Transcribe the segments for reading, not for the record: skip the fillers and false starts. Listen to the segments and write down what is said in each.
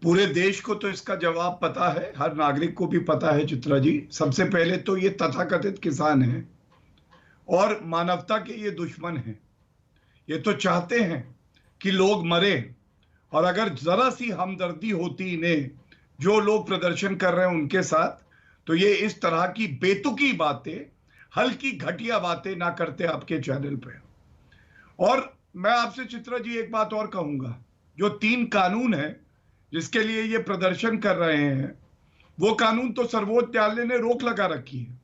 पूरे देश को तो इसका जवाब पता है, हर नागरिक को भी पता है चित्रा जी। सबसे पहले तो ये तथाकथित किसान हैं और मानवता के ये दुश्मन हैं। ये तो चाहते हैं कि लोग मरे, और अगर जरा सी हमदर्दी होती इन्हें जो लोग प्रदर्शन कर रहे हैं उनके साथ, तो ये इस तरह की बेतुकी बातें, हल्की घटिया बातें ना करते आपके चैनल पे। और मैं आपसे चित्रा जी एक बात और कहूंगा, जो 3 कानून है जिसके लिए ये प्रदर्शन कर रहे हैं, वो कानून तो सर्वोच्च न्यायालय ने रोक लगा रखी है।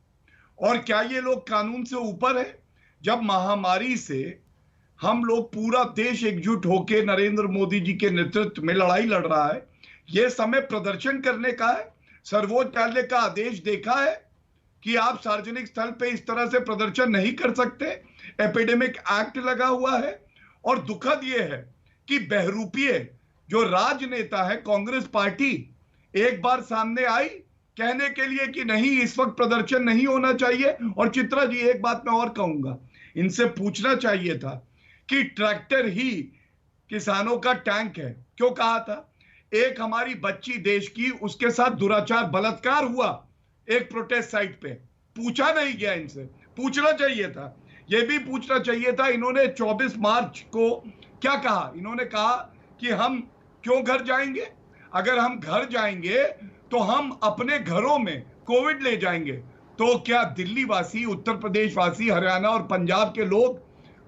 और क्या ये लोग कानून से ऊपर है? जब महामारी से हम लोग पूरा देश एकजुट होकर नरेंद्र मोदी जी के नेतृत्व में लड़ाई लड़ रहा है, यह समय प्रदर्शन करने का है। सर्वोच्च न्यायालय का आदेश देखा है कि आप सार्वजनिक स्थल पे इस तरह से प्रदर्शन नहीं कर सकते, एपिडेमिक एक्ट लगा हुआ है। और दुखद यह है कि बहरूपीय जो राजनेता है कांग्रेस पार्टी, एक बार सामने आई कहने के लिए कि नहीं, इस वक्त प्रदर्शन नहीं होना चाहिए। और चित्रा जी एक बात मैं और कहूंगा, इनसे पूछना चाहिए था कि ट्रैक्टर ही किसानों का टैंक है, क्यों कहा था? एक हमारी बच्ची देश की, उसके साथ दुराचार बलात्कार हुआ एक प्रोटेस्ट साइट पे, पूछा नहीं गया इनसे। पूछना चाहिए था, यह भी पूछना चाहिए था। इन्होंने 24 मार्च को क्या कहा? इन्होंने कहा कि हम क्यों घर जाएंगे? अगर हम घर जाएंगे तो हम अपने घरों में कोविड ले जाएंगे। तो क्या दिल्ली वासी, उत्तर प्रदेश वासी, हरियाणा और पंजाब के लोग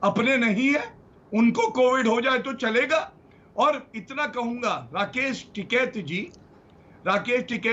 अपने नहीं है? उनको कोविड हो जाए तो चलेगा? और इतना कहूंगा, राकेश टिकैत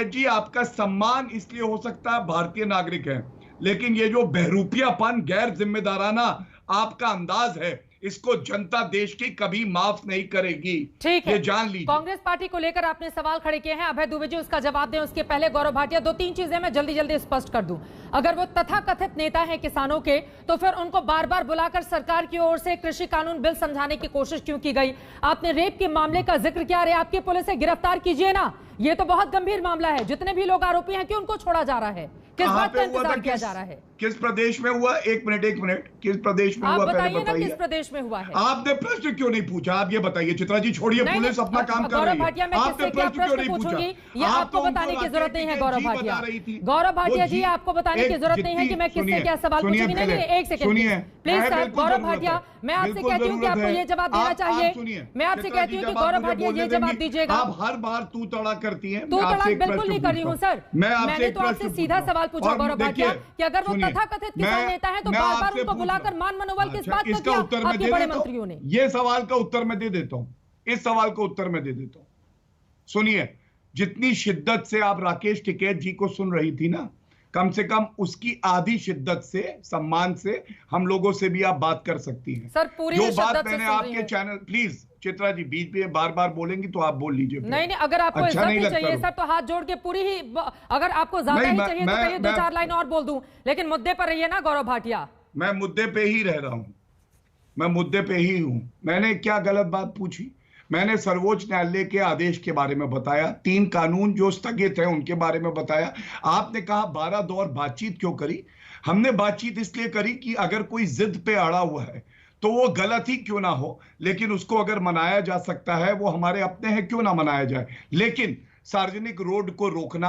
जी, आपका सम्मान इसलिए हो सकता है भारतीय नागरिक है, लेकिन ये जो बहरूपियापन, गैर जिम्मेदाराना आपका अंदाज है, इसको जनता देश की कभी माफ नहीं करेगी। ठीक है, ये जान लीजिए। कांग्रेस पार्टी को लेकर आपने सवाल खड़े किए हैं, अभय दुबे जी उसका जवाब दें। उसके पहले गौरव भाटिया, 2-3 चीजें मैं जल्दी स्पष्ट कर दूं। अगर वो तथाकथित नेता हैं किसानों के, तो फिर उनको बार बार बुलाकर सरकार की ओर से कृषि कानून बिल समझाने की कोशिश क्यों की गई? आपने रेप के मामले का जिक्र किया, अरे आपकी पुलिस से गिरफ्तार कीजिए ना, ये तो बहुत गंभीर मामला है। जितने भी लोग आरोपी हैं, क्यों उनको छोड़ा जा रहा है? किस बात का इंतजार किया जा रहा है? किस प्रदेश में हुआ? एक मिनट, किस प्रदेश में हुआ? बताइए ना, किस प्रदेश में हुआ है? आपने प्रश्न क्यों नहीं पूछा? आप ये बताइए चित्रा जी, छोड़िए, पुलिस अपना काम कर रही है। गौरव भाटिया, मैं किससे क्या प्रश्न पूछूंगी, ये आपको बताने की जरूरत नहीं है। गौरव भाटिया जी, आपको बताने की जरूरत नहीं है कि मैं किससे क्या सवाल पूछूंगी। नहीं, एक second please sir. Gaurav Bhatia, मैं आपसे कहती हूँ कि आपको ये जवाब देना चाहिए। मैं आपसे कहती हूँ कि गौरव भाटिया ये जवाब दीजिएगा। आप हर बार तू तड़ा करती हैं। तू तड़ा बिल्कुल नहीं कर रही हूँ सर, मैंने तो आपसे सीधा सवाल पूछा गौरव भाटिया कि अगर वो तथाकथित किसान नेता है तो बार बार उनको बुलाकर मान मनोबल किस बात का किया आपके बड़े मंत्रियों ने? ये सवाल का उत्तर मैं दे देता हूं, इस सवाल का उत्तर मैं दे देता हूं। सुनिए, जितनी शिद्दत से आप राकेश टिकैत जी को सुन रही थी ना, कम से कम उसकी आधी शिद्दत से, सम्मान से हम लोगों से भी आप बात कर सकती हैं। सर पूरी जो बात मैंने आपके चैनल, प्लीज चित्रा जी बीच में बार बार बोलेंगी तो आप बोल लीजिए। नहीं, अगर आपको इज्जत ही चाहिए सर तो हाथ जोड़ के पूरी ही, अगर आपको ज्यादा ही चाहिए तो कहिए 2-4 लाइन और बोल दूं, लेकिन मुद्दे पर रहिए ना गौरव भाटिया। मैं मुद्दे पे ही रह रहा हूं, मैं मुद्दे पे ही हूं। मैंने क्या गलत बात पूछी? मैंने सर्वोच्च न्यायालय के आदेश के बारे में बताया, 3 कानून जो स्थगित है उनके बारे में बताया। आपने कहा 12 दौर बातचीत क्यों करी? हमने बातचीत इसलिए करी कि अगर कोई जिद पे अड़ा हुआ है तो वो गलत ही क्यों ना हो, लेकिन उसको अगर मनाया जा सकता है, वो हमारे अपने हैं, क्यों ना मनाया जाए। लेकिन सार्वजनिक रोड को रोकना,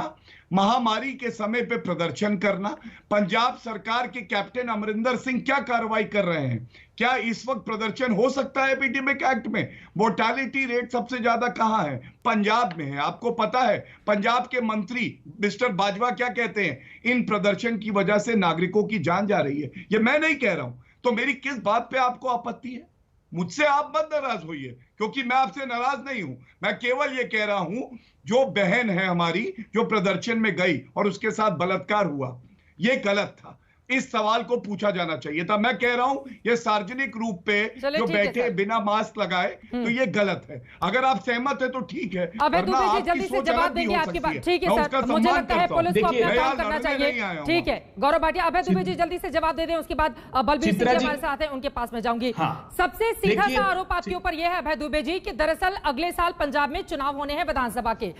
महामारी के समय पे प्रदर्शन करना, पंजाब सरकार के कैप्टन अमरिंदर सिंह क्या कार्रवाई कर रहे हैं? क्या इस वक्त प्रदर्शन हो सकता है? एपिडेमिक एक्ट में मोर्टालिटी रेट सबसे ज्यादा कहां है? पंजाब में है। आपको पता है पंजाब के मंत्री मिस्टर बाजवा क्या कहते हैं? इन प्रदर्शन की वजह से नागरिकों की जान जा रही है। ये मैं नहीं कह रहा हूं, तो मेरी किस बात पे आपको आपत्ति है? मुझसे आप मत नाराज होइए, क्योंकि मैं आपसे नाराज नहीं हूं। मैं केवल ये कह रहा हूं, जो बहन है हमारी, जो प्रदर्शन में गई और उसके साथ बलात्कार हुआ, ये गलत था। इस सवाल को पूछा जाना चाहिए था। मैं कह रहा हूं, ये सार्वजनिक रूप पे जो बैठे बिना मास्क लगाए, तो ये गलत है। अगर आप सहमत है तो ठीक है, अभय दुबे जी जल्दी से जवाब देंगे आपकी बात। ठीक है सर, मुझे लगता है पुलिस को अपना काम करना चाहिए। ठीक है गौरव भाटिया, अभय दुबे जी जल्दी से जवाब दे दें, उसके बाद बलबीर सिंह जी हमारे साथ हैं, उनके पास में जाऊंगी। सबसे सीधा सा आरोप आपके ऊपर यह है अभय दुबे जी कि दरअसल अगले साल पंजाब में चुनाव होने हैं विधानसभा के,